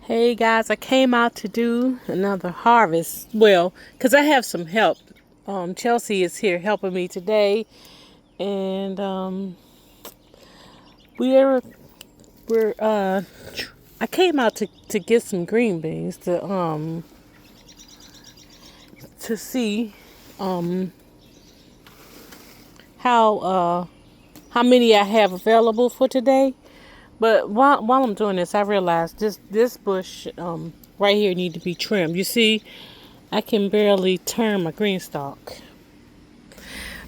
Hey guys, I came out to do another harvest. Well, because I have some help. Chelsea is here helping me today, and we're we're I came out to get some green beans to see um how many I have available for today. But while I'm doing this, I realized this bush right here need to be trimmed. You see, I can barely turn my green stalk.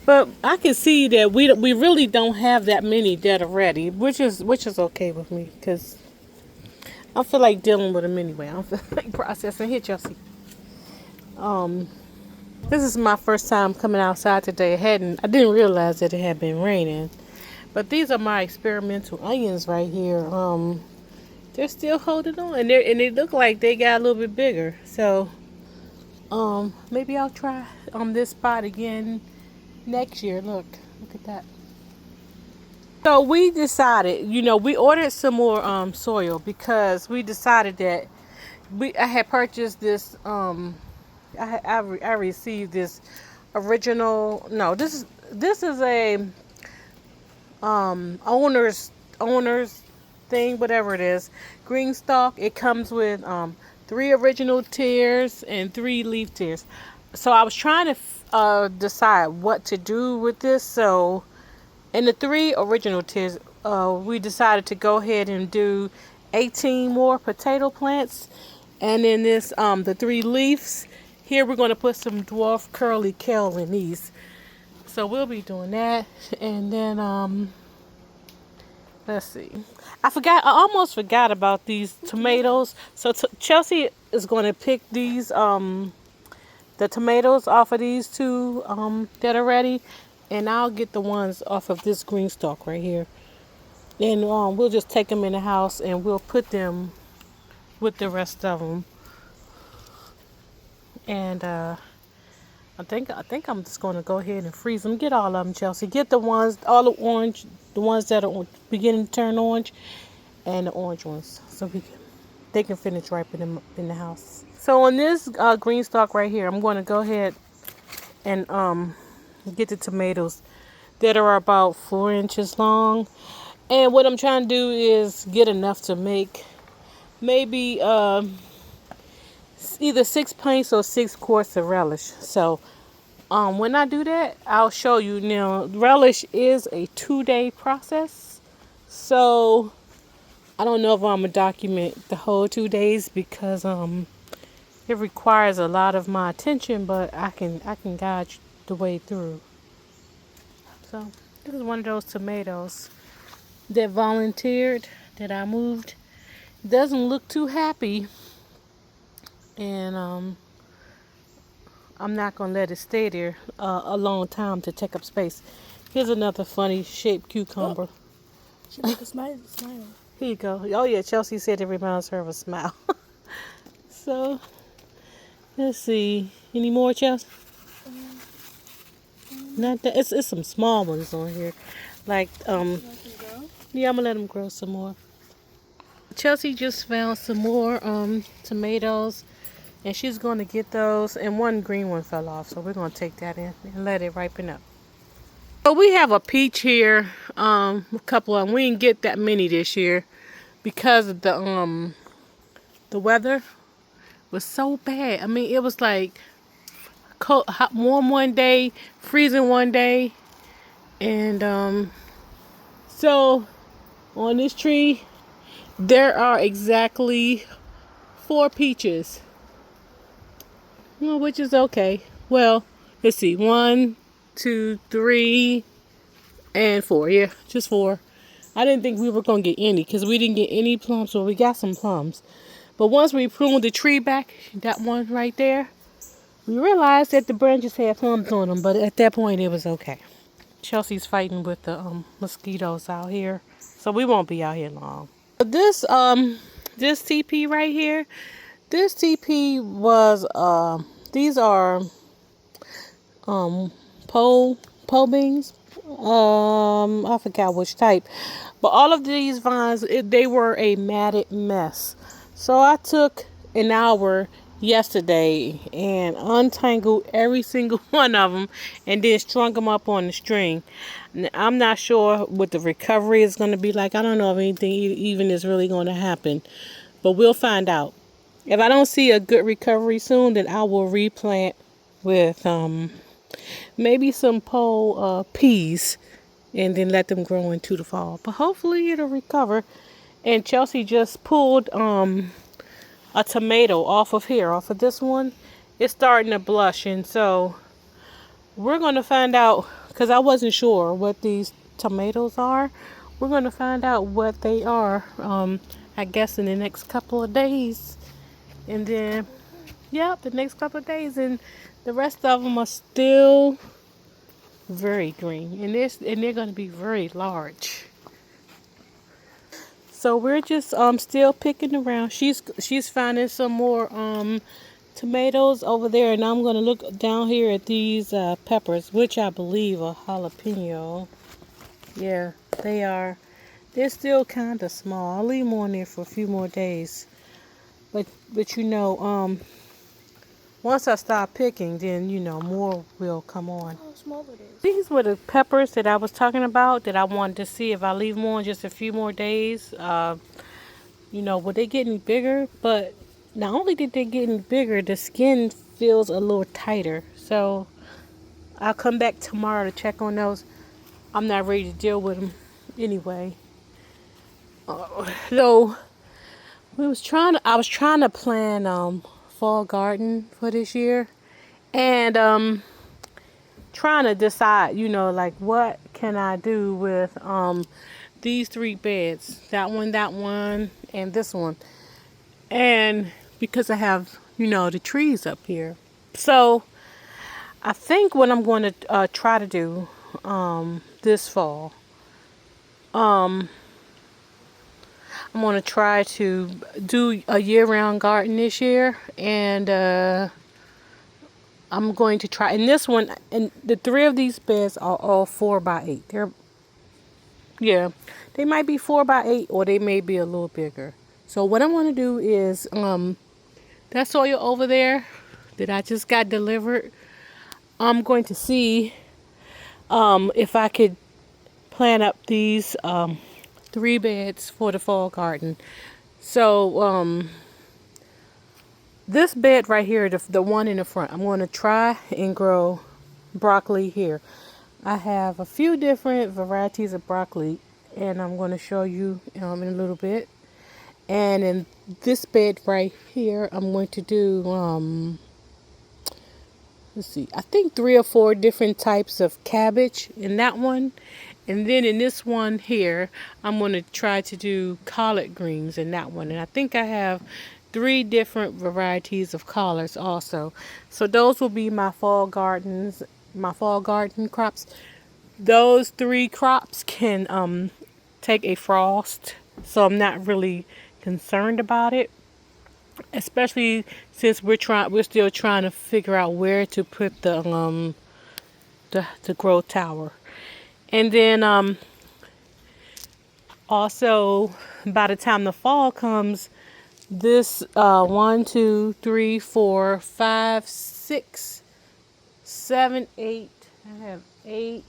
But I can see that we really don't have that many that are ready, which is okay with me because I feel like dealing with them anyway. I don't feel like processing. Here, Chelsea. Um, this is my first time coming outside today. I didn't realize that it had been raining. But these are my experimental onions right here. They're still holding on, and they look like they got a little bit bigger. So, maybe I'll try this spot again next year. Look at that. So we decided, we ordered some more soil because we decided that I had purchased this. I received this original. No, this is a owner's thing, whatever it is, green stalk. It comes with 3 original tiers and 3 leaf tiers. So I was trying to decide what to do with this. So in the 3 original tiers, we decided to go ahead and do 18 more potato plants, and then the 3 leaves here, we're going to put some dwarf curly kale in these. So we'll be doing that. And then let's see. I almost forgot about these tomatoes. So Chelsea is going to pick these the tomatoes off of these 2 that are ready, and I'll get the ones off of this green stalk right here. And we'll just take them in the house and we'll put them with the rest of them. And I think I'm just going to go ahead and freeze them. Get all of them, Chelsea. Get all the orange, the ones that are beginning to turn orange, and the orange ones, so they can finish ripening them in the house. So on this green stalk right here, I'm going to go ahead and get the tomatoes that are about 4 inches long. And what I'm trying to do is get enough to make maybe either 6 pints or 6 quarts of relish. So when I do that, I'll show you. Now, relish is a 2-day process, so I don't know if I'm gonna document the whole 2 days because it requires a lot of my attention, but I can guide you the way through. So this is one of those tomatoes that volunteered, that I moved. Doesn't look too happy, and I'm not gonna let it stay there a long time to take up space. Here's another funny shaped cucumber. She make a smile. Here you go. Oh yeah, Chelsea said it reminds her of a smile. So let's see. Any more, Chelsea? Not that. It's some small ones on here. Like yeah, I'm gonna let them grow some more. Chelsea just found some more tomatoes, and she's going to get those, and one green one fell off, so we're going to take that in and let it ripen up. So we have a peach here, a couple of them. We didn't get that many this year because of the weather was so bad. I mean, it was like cold, hot, warm one day, freezing one day, and so on this tree there are exactly 4 peaches. Well, which is okay. Well, let's see. 1, 2, 3, and 4. Yeah, just 4. I didn't think we were going to get any because we didn't get any plums. Well, we got some plums. But once we pruned the tree back, that one right there, we realized that the branches had plums on them. But at that point, it was okay. Chelsea's fighting with the mosquitoes out here, so we won't be out here long. This TP right here, this TP was these are pole beans. I forgot which type, but all of these vines, they were a matted mess. So I took an hour yesterday and untangled every single one of them and then strung them up on the string. I'm not sure what the recovery is going to be like. I don't know if anything even is really going to happen, but we'll find out. If I don't see a good recovery soon, then I will replant with maybe some pole peas and then let them grow into the fall. But hopefully it'll recover. And Chelsea just pulled a tomato off of here, off of this one. It's starting to blush, and so we're going to find out, because I wasn't sure what these tomatoes are. We're going to find out what they are, I guess, in the next couple of days. And then, yeah, the next couple of days. And the rest of them are still very green. And they're going to be very large. So we're just still picking around. She's finding some more tomatoes over there, and I'm gonna look down here at these peppers, which I believe are jalapeno. Yeah, they are. They're still kind of small. I'll leave them on there for a few more days. But you know, once I start picking, then you know more will come on. How small it is. These were the peppers that I was talking about that I wanted to see if I leave them on just a few more days. You know, will they getting bigger? But not only did they getting bigger, the skin feels a little tighter. So I'll come back tomorrow to check on those. I'm not ready to deal with them anyway. So I was trying to plan fall garden for this year, and trying to decide, you know, like what can I do with these 3 beds, that one, and this one. And because I have, you know, the trees up here. So I think what I'm going to try to do this fall, I'm going to try to do a year-round garden this year. And I'm going to try, and this one, and the 3 of these beds are all 4x8. Yeah, they might be 4x8 or they may be a little bigger. So what I'm going to do is, that soil over there that I just got delivered, I'm going to see if I could plant up these 3 beds for the fall garden. So this bed right here, the one in the front, I'm going to try and grow broccoli here. I have a few different varieties of broccoli, and I'm going to show you in a little bit. And in this bed right here, I'm going to do, let's see, I think 3 or 4 different types of cabbage in that one. And then in this one here, I'm going to try to do collard greens in that one. And I think I have 3 different varieties of collards also. So those will be my fall garden crops. Those 3 crops can take a frost, so I'm not really concerned about it. Especially since we're still trying to figure out where to put the grow tower. And then also by the time the fall comes, this 1, 2, 3, 4, 5, 6, 7, 8. I have 8,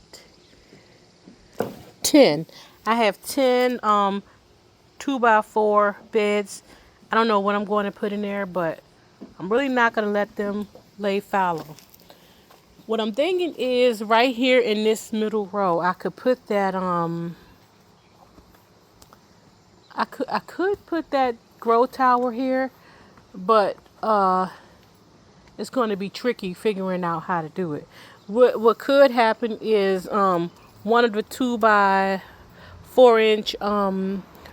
10. I have 10 2x4 beds. I don't know what I'm going to put in there, but I'm really not going to let them lay fallow. What I'm thinking is right here in this middle row, I could put that I could put that grow tower here, but it's going to be tricky figuring out how to do it. What could happen is one of the 2x4 inch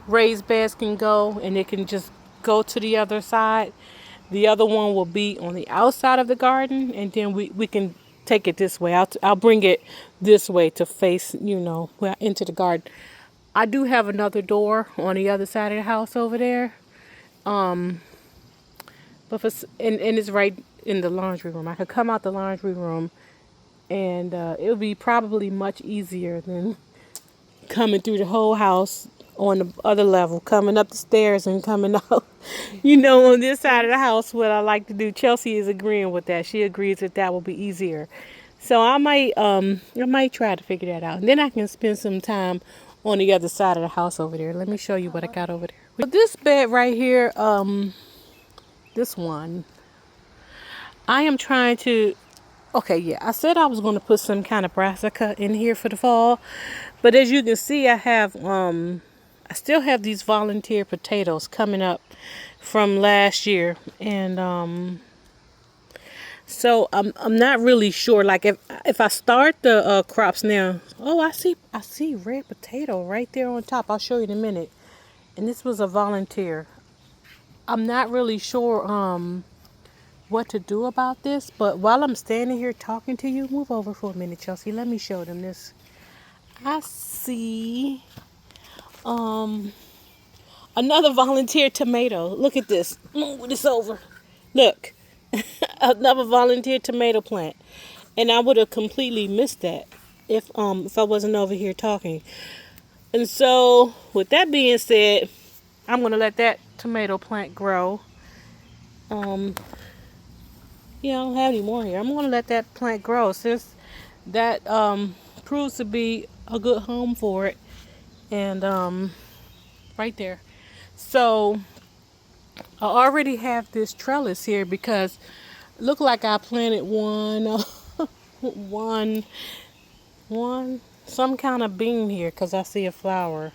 raised beds can go, and it can just go to the other side. The other one will be on the outside of the garden, and then we can take it this way. I'll bring it this way to face, you know, into the garden. I do have another door on the other side of the house over there, but and it's right in the laundry room. I could come out the laundry room, and it would be probably much easier than coming through the whole house on the other level, coming up the stairs and coming out. You know, on this side of the house, what I like to do. Chelsea is agreeing with that. She agrees that that will be easier. So I might try to figure that out. And then I can spend some time on the other side of the house over there. Let me show you what I got over there. But this bed right here, this one, I am trying to, okay, yeah, I said I was going to put some kind of brassica in here for the fall. But as you can see, I still have these volunteer potatoes coming up from last year. And so I'm not really sure. Like if I start the crops now, oh, I see red potato right there on top. I'll show you in a minute. And this was a volunteer. I'm not really sure what to do about this, but while I'm standing here talking to you, move over for a minute, Chelsea. Let me show them this. I see another volunteer tomato. Look at this. Move this over. Look. Another volunteer tomato plant. And I would have completely missed that if I wasn't over here talking. And so with that being said, I'm gonna let that tomato plant grow. Yeah, I don't have any more here. I'm gonna let that plant grow since that proves to be a good home for it. And right there. So I already have this trellis here because it looked like I planted some kind of bean here because I see a flower.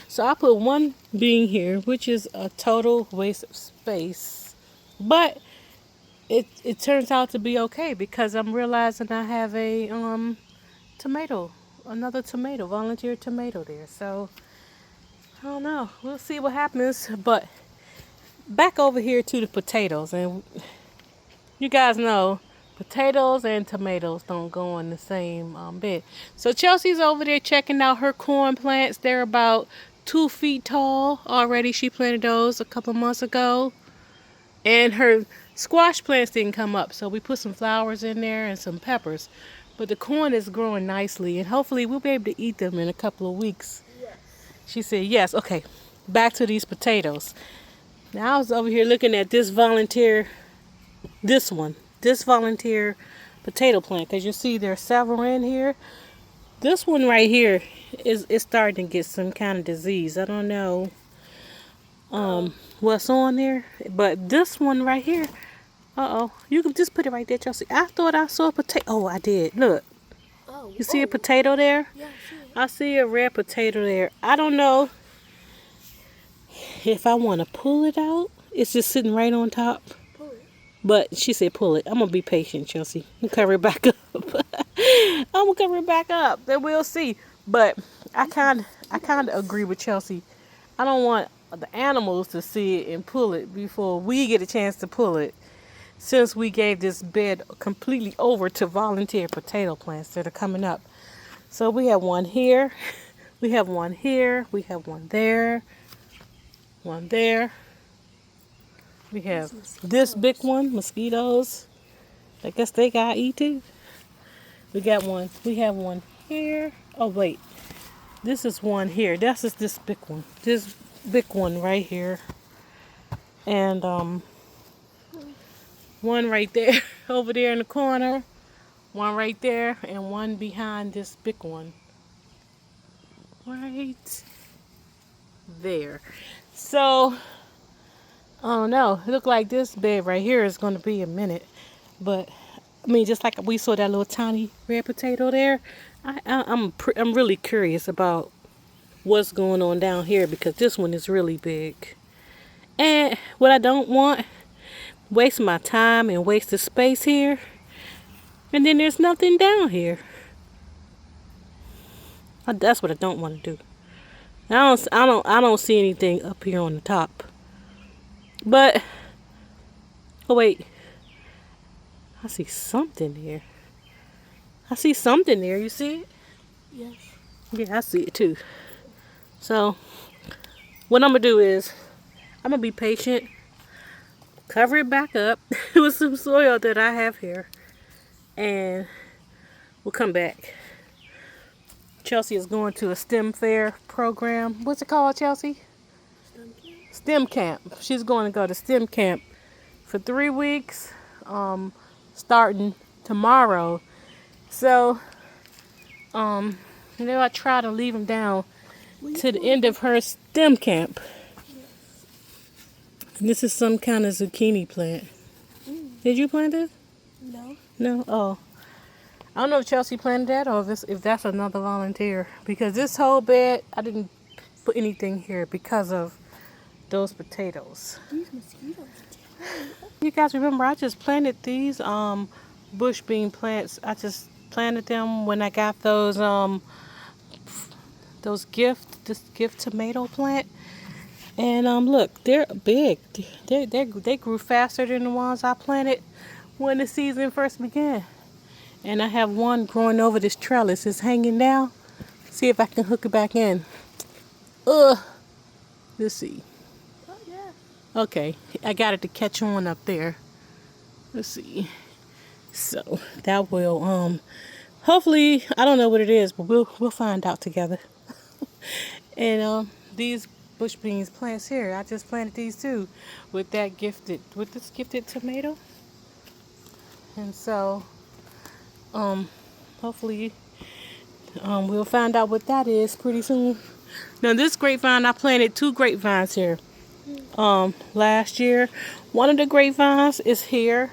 So I put one bean here, which is a total waste of space. But it turns out to be okay because I'm realizing I have a another tomato, volunteer tomato there. So I don't know. We'll see what happens. But back over here to the potatoes, and you guys know potatoes and tomatoes don't go in the same bed. So Chelsea's over there checking out her corn plants. They're about 2 feet tall already. She planted those a couple months ago. And her squash plants didn't come up, so we put some flowers in there and some peppers. But the corn is growing nicely, and hopefully we'll be able to eat them in a couple of weeks. Yes. She said yes. Okay, back to these potatoes. Now I was over here looking at this volunteer potato plant, because you see there's several in here. This one right here is starting to get some kind of disease. I don't know what's on there, but this one right here, you can just put it right there, Chelsea. I thought I saw a potato. Oh, I did. Look, you see a potato there? Yeah, I see a red potato there. I don't know if I want to pull it out. It's just sitting right on top. pull it. But she said pull it. I'm going to be patient, Chelsea. I'm going to cover it back up. I'm going to cover it back up. Then we'll see. But I kind of agree with Chelsea. I don't want the animals to see it and pull it before we get a chance to pull it. Since we gave this bed completely over to volunteer potato plants that are coming up. So we have one here. We have one here. We have one there. One there. We have this big one, mosquitoes. I guess they got eaten. We got one. We have one here. Oh wait, this is one here. This is this big one. This big one right here, and one right there, over there in the corner. One right there, and one behind this big one. Right there. So I don't know. It look like this bed right here is going to be a minute. But, I mean, just like we saw that little tiny red potato there, I'm really curious about what's going on down here because this one is really big. And what I don't want, waste my time and waste the space here. And then there's nothing down here. That's what I don't want to do. I don't see anything up here on the top. But, oh wait, I see something there. I see something there. You see it? Yes. Yeah, I see it too. So, what I'm going to do is, I'm going to be patient, cover it back up with some soil that I have here, and we'll come back. Chelsea is going to a STEM fair program. What's it called, Chelsea? Stem camp? STEM camp. She's going to go to STEM camp for 3 weeks, starting tomorrow. So, I try to leave them down to the end of her STEM camp. And this is some kind of zucchini plant. Did you plant it? No. No? Oh. I don't know if Chelsea planted that or if that's another volunteer. Because this whole bed, I didn't put anything here because of those potatoes. These mosquitoes. You guys remember I just planted these bush bean plants. I just planted them when I got those gift tomato plant. And look, they're big. They grew faster than the ones I planted when the season first began. And I have one growing over this trellis. It's hanging down. See if I can hook it back in. Let's see. Oh, yeah. Okay, I got it to catch on up there. Let's see. So that will hopefully, I don't know what it is, but we'll find out together. And these bush beans plants here, I just planted these too with this gifted tomato. And so hopefully we'll find out what that is pretty soon. Now this grapevine, I planted 2 grapevines here last year. One of the grapevines is here.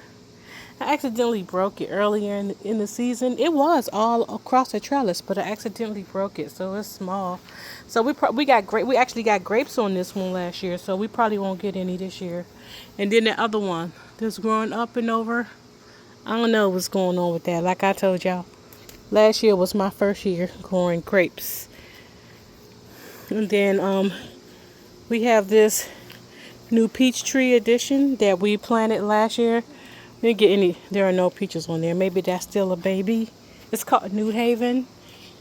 I accidentally broke it earlier in the season. It was all across the trellis, but I accidentally broke it, so it's small. So we actually got grapes on this one last year, so we probably won't get any this year. And then the other one that's growing up and over, I don't know what's going on with that. Like I told y'all, last year was my first year growing grapes. And then we have this new peach tree edition that we planted last year. We didn't get any. There are no peaches on there. Maybe that's still a baby. It's called New Haven.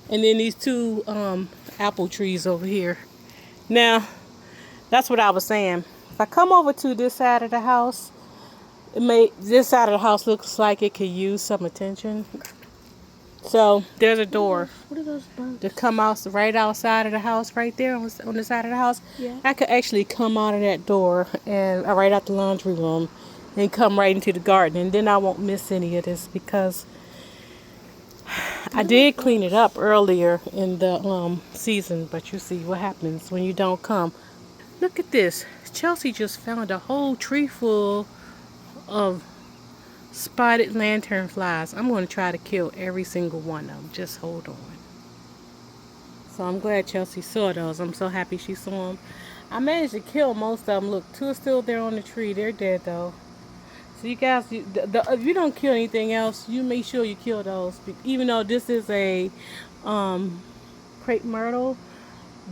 And then these 2 apple trees over here. Now, that's what I was saying. If I come over to this side of the house, this side of the house looks like it could use some attention. So there's a door What are those bugs? to come out right outside of the house, right there on the side of the house. Yeah. I could actually come out of that door and right out the laundry room and come right into the garden, and then I won't miss any of this because I did clean it up earlier in the season. But you see what happens when you don't come. Look at this. Chelsea just found a whole tree full of spotted lanternflies. I'm going to try to kill every single one of them. Just hold on. So I'm glad Chelsea saw those. I'm so happy she saw them. I managed to kill most of them. Look, 2 are still there on the tree. They're dead though. So you guys, if you don't kill anything else, you make sure you kill those. Even though this is a crepe myrtle,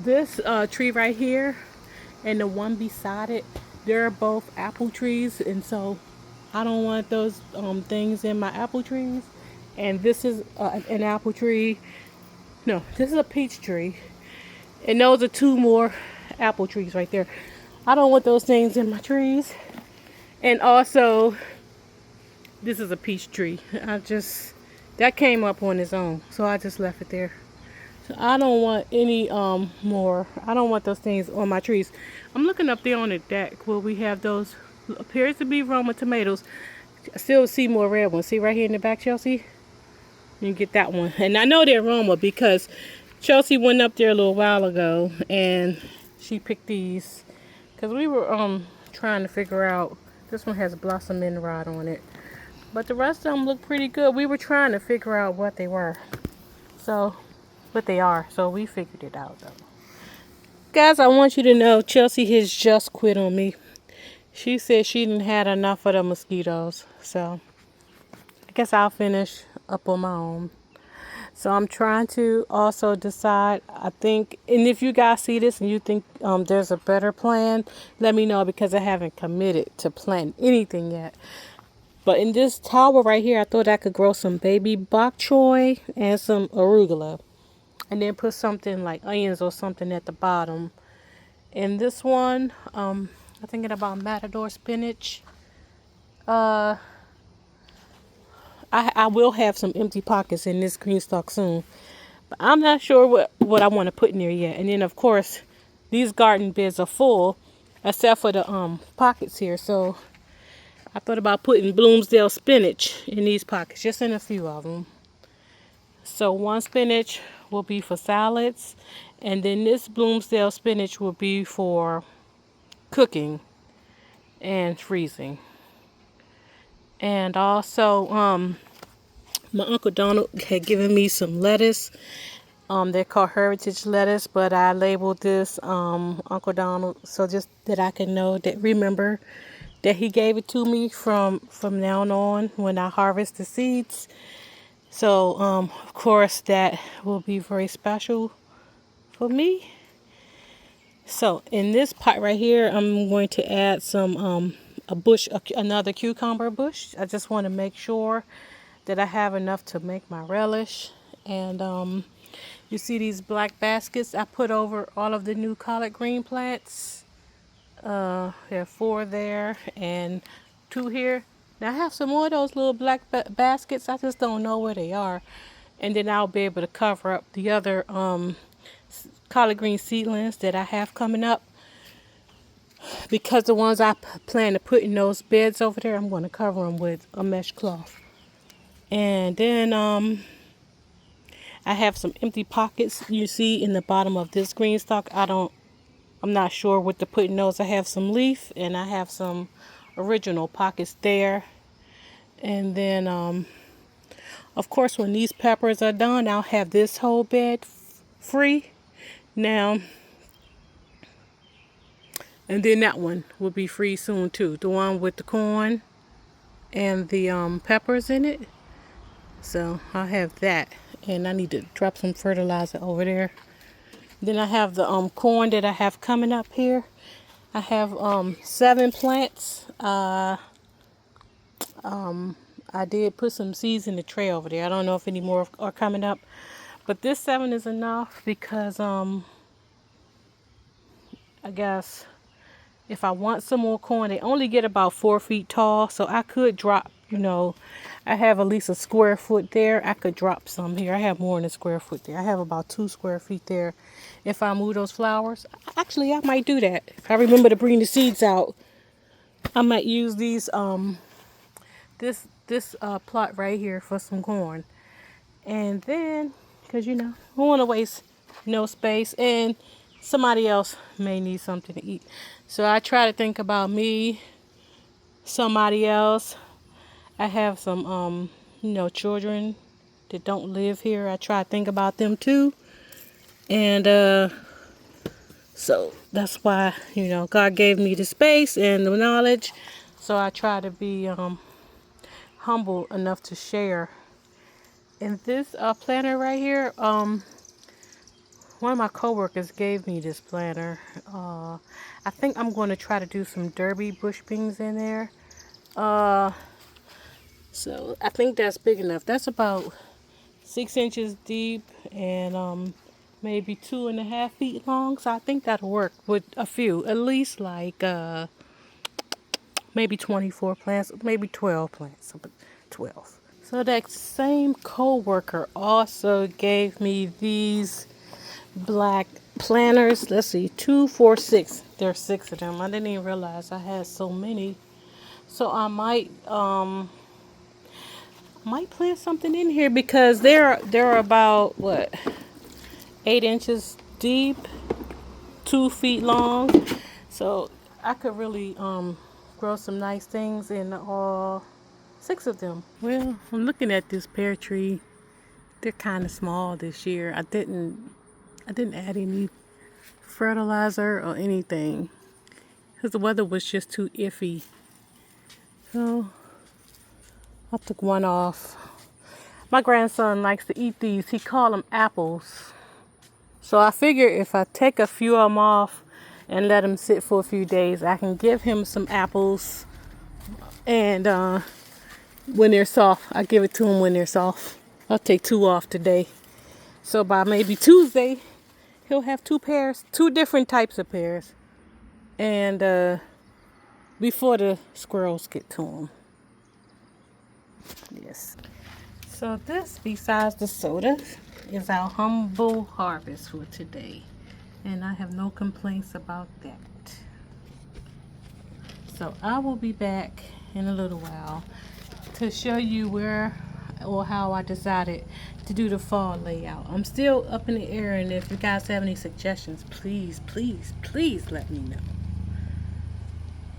this tree right here and the one beside it, they're both apple trees, and so I don't want those things in my apple trees. And this is an apple tree. No, this is a peach tree. And those are 2 more apple trees right there. I don't want those things in my trees. And also, this is a peach tree. That came up on its own, so I just left it there. So I don't want any more. I don't want those things on my trees. I'm looking up there on the deck where we have those, appears to be Roma tomatoes. I still see more red ones. See right here in the back, Chelsea? You can get that one. And I know they're Roma because Chelsea went up there a little while ago and she picked these. Because we were trying to figure out, this one has blossom end rod on it. But the rest of them look pretty good. We were trying to figure out what they were. So, what they are. So we figured it out though. Guys, I want you to know Chelsea has just quit on me. She said she didn't had enough of the mosquitoes. So, I guess I'll finish up on my own. So I'm trying to also decide, I think, and if you guys see this and you think there's a better plan, let me know because I haven't committed to planting anything yet. But in this tower right here, I thought I could grow some baby bok choy and some arugula. And then put something like onions or something at the bottom. And this one, I'm thinking about matador spinach. I will have some empty pockets in this green stalk soon. But I'm not sure what I want to put in there yet. And then of course, these garden beds are full, except for the pockets here. So I thought about putting Bloomsdale spinach in these pockets, just in a few of them. So one spinach will be for salads, and then this Bloomsdale spinach will be for cooking and freezing. And also, my Uncle Donald had given me some lettuce. They're called heritage lettuce, but I labeled this Uncle Donald so just that I can know that remember that he gave it to me from now on when I harvest the seeds. So of course that will be very special for me. So in this pot right here, I'm going to add some another cucumber bush. I just want to make sure that I have enough to make my relish. And you see these black baskets I put over all of the new collard green plants. There are 4 there and 2 here. Now I have some more of those little black baskets. I just don't know where they are. And then I'll be able to cover up the other collard green seedlings that I have coming up. Because the ones I plan to put in those beds over there, I'm going to cover them with a mesh cloth. And then I have some empty pockets you see in the bottom of this green stalk. I'm not sure what to put in those. I have some leaf and I have some original pockets there. And then of course when these peppers are done, I'll have this whole bed free. Now, and then that one will be free soon too. The one with the corn and the peppers in it. So I'll have that. And I need to drop some fertilizer over there. Then I have the corn that I have coming up here. I have 7 plants. I did put some seeds in the tray over there. I don't know if any more are coming up. But this 7 is enough because I guess if I want some more corn, they only get about 4 feet tall. So I could drop, I have at least a square foot there. I could drop some here. I have more than a square foot there. I have about 2 square feet there. If I move those flowers, actually I might do that. If I remember to bring the seeds out, I might use these this plot right here for some corn. And then, because I don't want to waste no space, and somebody else may need something to eat. So I try to think about me, somebody else. I have some children that don't live here. I try to think about them too. And so that's why, God gave me the space and the knowledge. So I try to be humble enough to share. And this planter right here, one of my coworkers gave me this planter. I think I'm going to try to do some derby bush beans in there. So I think that's big enough. That's about 6 inches deep and maybe 2.5 feet long. So I think that'll work with a few, at least like maybe 24 plants, maybe 12 plants, 12. So that same co-worker also gave me these black planters. Let's see, 2, 4, 6. There's 6 of them. I didn't even realize I had so many. So I might plant something in here because they're about 8 inches deep, 2 feet long. So I could really grow some nice things in all 6 of them. Well, I'm looking at this pear tree. They're kind of small this year. I didn't add any fertilizer or anything because the weather was just too iffy. So I took one off. My grandson likes to eat these. He called them apples. So I figure if I take a few of them off and let them sit for a few days, I can give him some apples. And when they're soft, I give it to him when they're soft. I'll take 2 off today. So by maybe Tuesday, he'll have 2 pears, 2 different types of pears. And before the squirrels get to him. Yes. So this, besides the soda, is our humble harvest for today. And I have no complaints about that. So I will be back in a little while to show you where or how I decided to do the fall layout. I'm still up in the air, and if you guys have any suggestions, please, please, please let me know.